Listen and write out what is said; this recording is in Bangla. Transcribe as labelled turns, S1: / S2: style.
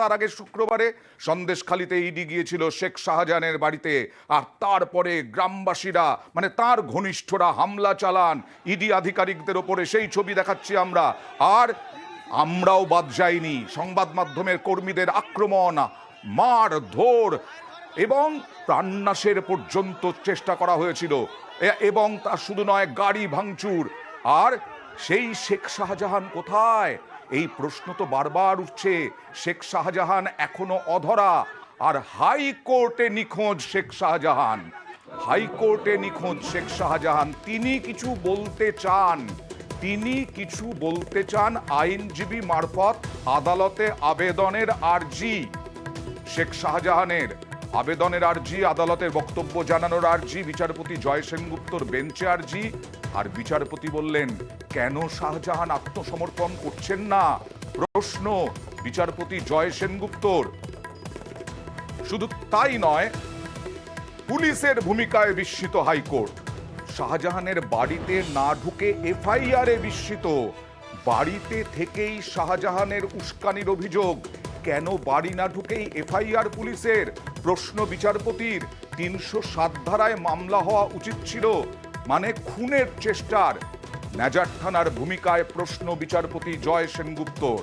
S1: তার আগে শুক্রবারে সন্দেশখালীতে ইডি গিয়েছিল শেখ শাহজাহানের বাড়িতে, আর তারপরে গ্রামবাসীরা মানে তার ঘনিষ্ঠরা হামলা চালান ইডি আধিকারিকদের ওপরে। সেই ছবি দেখাচ্ছি আমরা। আর আমরাও বাদ যাইনি, সংবাদ মাধ্যমের কর্মীদের আক্রমণ, মার ধর এবং প্রাণনাশের পর্যন্ত চেষ্টা করা হয়েছিল। এবং তা শুধু নয়, গাড়ি ভাঙচুর। আর সেই শেখ শাহজাহান কোথায়? এই প্রশ্ন তো বারবার উঠছে। শেখ শাহজাহান এখনো অধরা। আর হাইকোর্টে নিখোঁজ শেখ শাহজাহান, হাইকোর্টে নিখোঁজ শেখ শাহজাহান। তিনি কিছু বলতে চান, তিনি কিছু বলতে চান। আইনজীবী মারফত আদালতে আবেদনের আর্জি, শেখ শাহজাহানের আবেদনের আর্জি, আদালতের বক্তব্য জানানোর আর্জি, বিচারপতি জয় সেনগুপ্তর বেঞ্চে আর্জি। আর বিচারপতি বললেন, কেন শাহজাহান আত্মসমর্পণ করছেন না? প্রশ্ন বিচারপতি জয় সেনগুপ্তর। শুধু তাই নয়, পুলিশের ভূমিকায় বিস্মিত হাইকোর্ট। শাহজাহানের বাড়িতে না ঢুকে এফআইআরে বিস্মিত। বাড়িতে থেকেই শাহজাহানের উস্কানির অভিযোগ, কেন বাড়ি না ঢুকেই এফআইআর পুলিশের? প্রশ্ন বিচারপতির। ৩০৭ ধারায় মামলা হওয়া উচিত ছিল, মানে খুনের চেষ্টার। নেজার থানার ভূমিকায় প্রশ্ন বিচারপতি জয় সেনগুপ্তর।